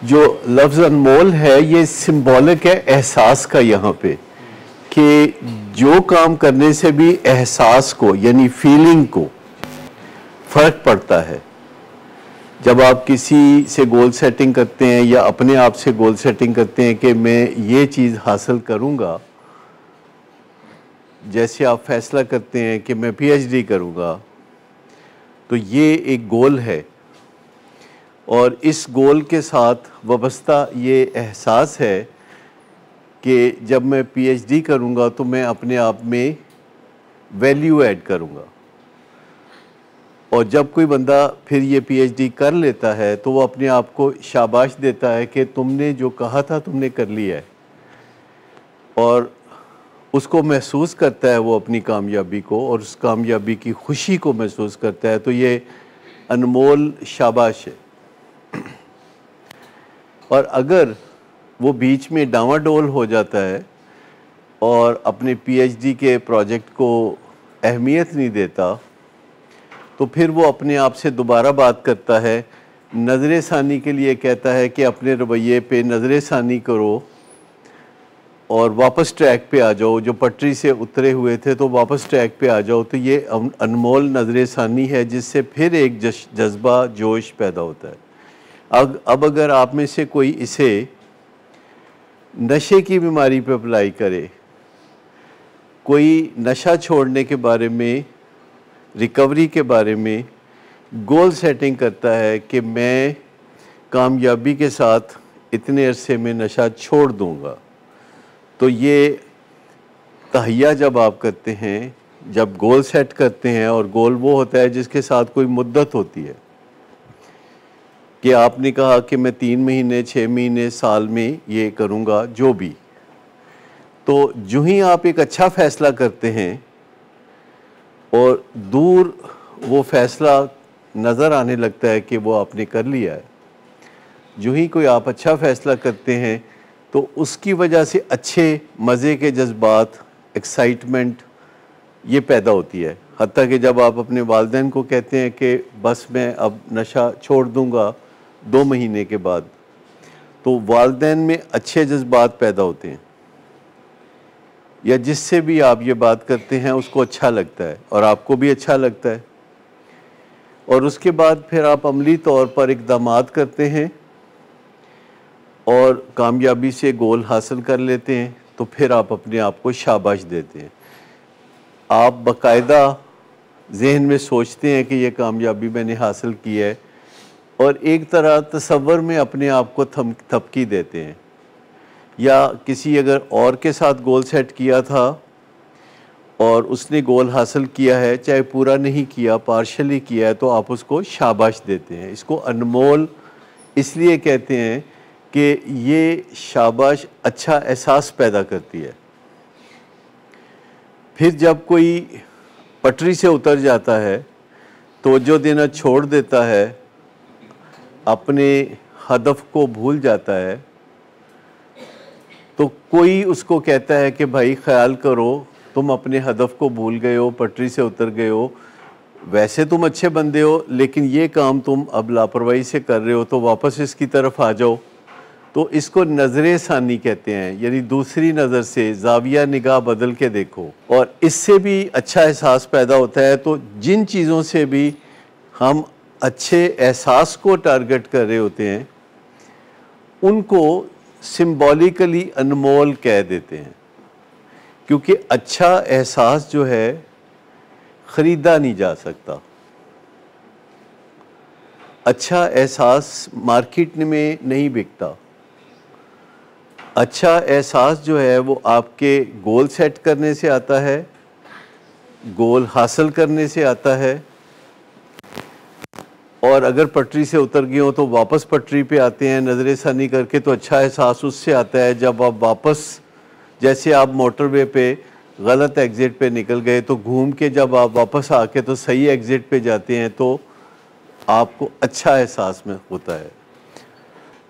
جو لفظ انمول ہے یہ سمبولک ہے احساس کا یہاں پہ، کہ جو کام کرنے سے بھی احساس کو یعنی فیلنگ کو فرق پڑتا ہے. جب آپ کسی سے گول سیٹنگ کرتے ہیں یا اپنے آپ سے گول سیٹنگ کرتے ہیں کہ میں یہ چیز حاصل کروں گا، جیسے آپ فیصلہ کرتے ہیں کہ میں پی ایچ ڈی کروں گا، تو یہ ایک گول ہے، اور اس گول کے ساتھ وابستہ یہ احساس ہے کہ جب میں پی ایچ ڈی کروں گا تو میں اپنے آپ میں ویلیو ایڈ کروں گا. اور جب کوئی بندہ پھر یہ پی ایچ ڈی کر لیتا ہے تو وہ اپنے آپ کو شاباش دیتا ہے کہ تم نے جو کہا تھا تم نے کر لیا ہے، اور اس کو محسوس کرتا ہے وہ اپنی کامیابی کو، اور اس کامیابی کی خوشی کو محسوس کرتا ہے. تو یہ انمول شاباش ہے. اور اگر وہ بیچ میں ڈاواڈول ہو جاتا ہے اور اپنے پی ایچ ڈی کے پروجیکٹ کو اہمیت نہیں دیتا، تو پھر وہ اپنے آپ سے دوبارہ بات کرتا ہے، نظر ثانی کے لیے کہتا ہے کہ اپنے رویے پہ نظر ثانی کرو اور واپس ٹریک پہ آ جاؤ. جو پٹری سے اترے ہوئے تھے تو واپس ٹریک پہ آ جاؤ. تو یہ انمول نظر ثانی ہے جس سے پھر ایک جذبہ جوش پیدا ہوتا ہے. اب اگر آپ میں سے کوئی اسے نشے کی بیماری پہ اپلائی کرے، کوئی نشہ چھوڑنے کے بارے میں، ریکوری کے بارے میں گول سیٹنگ کرتا ہے کہ میں کامیابی کے ساتھ اتنے عرصے میں نشہ چھوڑ دوں گا، تو یہ تہیہ جب آپ کرتے ہیں، جب گول سیٹ کرتے ہیں، اور گول وہ ہوتا ہے جس کے ساتھ کوئی مدت ہوتی ہے کہ آپ نے کہا کہ میں 3 مہینے 6 مہینے سال میں یہ کروں گا جو بھی، تو جو ہی آپ ایک اچھا فیصلہ کرتے ہیں اور دور وہ فیصلہ نظر آنے لگتا ہے کہ وہ آپ نے کر لیا ہے، جو ہی کوئی آپ اچھا فیصلہ کرتے ہیں تو اس کی وجہ سے اچھے مزے کے جذبات، ایکسائٹمنٹ یہ پیدا ہوتی ہے. حتیٰ کہ جب آپ اپنے والدین کو کہتے ہیں کہ بس میں اب نشہ چھوڑ دوں گا 2 مہینے کے بعد، تو والدین میں اچھے جذبات پیدا ہوتے ہیں، یا جس سے بھی آپ یہ بات کرتے ہیں اس کو اچھا لگتا ہے اور آپ کو بھی اچھا لگتا ہے. اور اس کے بعد پھر آپ عملی طور پر اقدامات کرتے ہیں اور کامیابی سے گول حاصل کر لیتے ہیں، تو پھر آپ اپنے آپ کو شاباش دیتے ہیں. آپ باقاعدہ ذہن میں سوچتے ہیں کہ یہ کامیابی میں نے حاصل کی ہے، اور ایک طرح تصور میں اپنے آپ کو تھپکی دیتے ہیں. یا کسی اگر اور کے ساتھ گول سیٹ کیا تھا اور اس نے گول حاصل کیا ہے، چاہے پورا نہیں کیا، پارشلی کیا ہے، تو آپ اس کو شاباش دیتے ہیں. اس کو انمول اس لیے کہتے ہیں کہ یہ شاباش اچھا احساس پیدا کرتی ہے. پھر جب کوئی پٹری سے اتر جاتا ہے، توجہ دینا چھوڑ دیتا ہے، اپنے ہدف کو بھول جاتا ہے، تو کوئی اس کو کہتا ہے کہ بھائی خیال کرو، تم اپنے ہدف کو بھول گئے ہو، پٹری سے اتر گئے ہو، ویسے تم اچھے بندے ہو لیکن یہ کام تم اب لاپرواہی سے کر رہے ہو، تو واپس اس کی طرف آ جاؤ. تو اس کو نظر ثانی کہتے ہیں، یعنی دوسری نظر سے زاویہ نگاہ بدل کے دیکھو، اور اس سے بھی اچھا احساس پیدا ہوتا ہے. تو جن چیزوں سے بھی ہم اچھے احساس کو ٹارگٹ کر رہے ہوتے ہیں ان کو سمبولیکلی انمول کہہ دیتے ہیں، کیونکہ اچھا احساس جو ہے خریدا نہیں جا سکتا. اچھا احساس مارکیٹ میں نہیں بکتا. اچھا احساس جو ہے وہ آپ کے گول سیٹ کرنے سے آتا ہے، گول حاصل کرنے سے آتا ہے، اور اگر پٹری سے اتر گئے ہوں تو واپس پٹری پہ آتے ہیں نظر ثانی کر کے. تو اچھا احساس اس سے آتا ہے جب آپ واپس، جیسے آپ موٹر وے پہ غلط ایگزٹ پہ نکل گئے تو گھوم کے جب آپ واپس آ کے تو صحیح ایگزٹ پہ جاتے ہیں تو آپ کو اچھا احساس میں ہوتا ہے.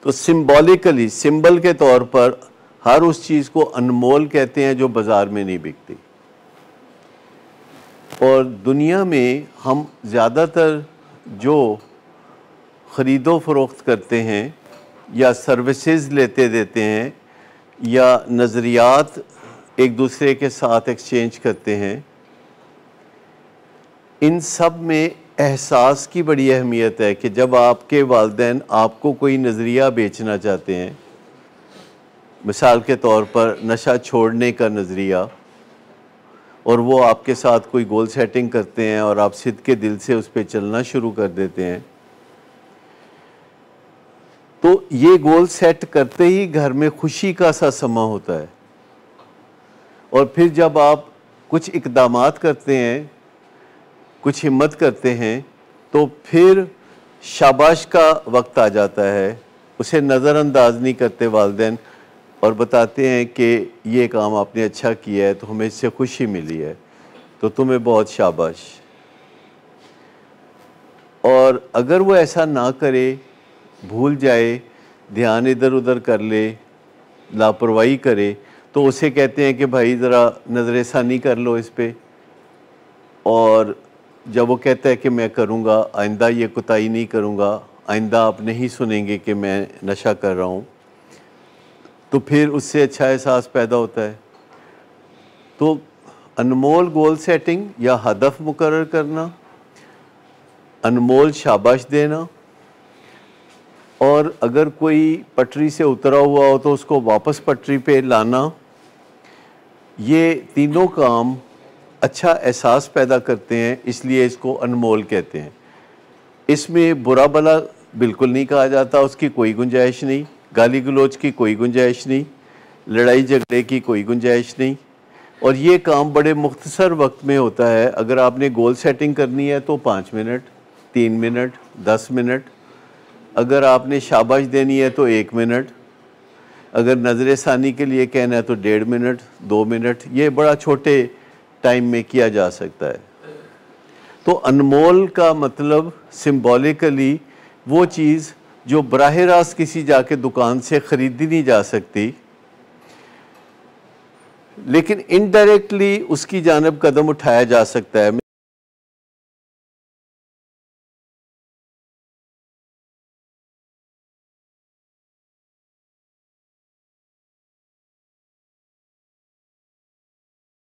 تو سمبولیکلی، سمبل کے طور پر ہر اس چیز کو انمول کہتے ہیں جو بازار میں نہیں بکتی. اور دنیا میں ہم زیادہ تر جو خرید و فروخت کرتے ہیں یا سروسز لیتے دیتے ہیں یا نظریات ایک دوسرے کے ساتھ ایکسچینج کرتے ہیں، ان سب میں احساس کی بڑی اہمیت ہے کہ جب آپ کے والدین آپ کو کوئی نظریہ بیچنا چاہتے ہیں، مثال کے طور پر نشہ چھوڑنے کا نظریہ، اور وہ آپ کے ساتھ کوئی گول سیٹنگ کرتے ہیں اور آپ صدق کے دل سے اس پہ چلنا شروع کر دیتے ہیں، تو یہ گول سیٹ کرتے ہی گھر میں خوشی کا سا سما ہوتا ہے، اور پھر جب آپ کچھ اقدامات کرتے ہیں، کچھ ہمت کرتے ہیں، تو پھر شاباش کا وقت آ جاتا ہے، اسے نظر انداز نہیں کرتے والدین، اور بتاتے ہیں کہ یہ کام آپ نے اچھا کیا ہے تو ہمیں اس سے خوشی ملی ہے، تو تمہیں بہت شاباش۔ اور اگر وہ ایسا نہ کرے، بھول جائے، دھیان ادھر ادھر کر لے، لاپرواہی کرے، تو اسے کہتے ہیں کہ بھائی ذرا نظر ثانی کر لو اس پہ، اور جب وہ کہتا ہے کہ میں کروں گا، آئندہ یہ کوتاہی نہیں کروں گا، آئندہ آپ نہیں سنیں گے کہ میں نشہ کر رہا ہوں، تو پھر اس سے اچھا احساس پیدا ہوتا ہے۔ تو انمول گول سیٹنگ یا ہدف مقرر کرنا، انمول شاباش دینا، اور اگر کوئی پٹری سے اترا ہوا ہو تو اس کو واپس پٹری پہ لانا، یہ تینوں کام اچھا احساس پیدا کرتے ہیں، اس لیے اس کو انمول کہتے ہیں۔ اس میں برا بلا بالکل نہیں کہا جاتا، اس کی کوئی گنجائش نہیں، گالی گلوچ کی کوئی گنجائش نہیں، لڑائی جھگڑے کی کوئی گنجائش نہیں، اور یہ کام بڑے مختصر وقت میں ہوتا ہے۔ اگر آپ نے گول سیٹنگ کرنی ہے تو 5 منٹ، 3 منٹ، 10 منٹ، اگر آپ نے شاباش دینی ہے تو 1 منٹ، اگر نظر ثانی کے لیے کہنا ہے تو 1.5 منٹ، 2 منٹ، یہ بڑا چھوٹے ٹائم میں کیا جا سکتا ہے۔ تو انمول کا مطلب سمبولیکلی وہ چیز جو براہ راست کسی جا کے دکان سے خریدی نہیں جا سکتی، لیکن انڈائریکٹلی اس کی جانب قدم اٹھایا جا سکتا ہے۔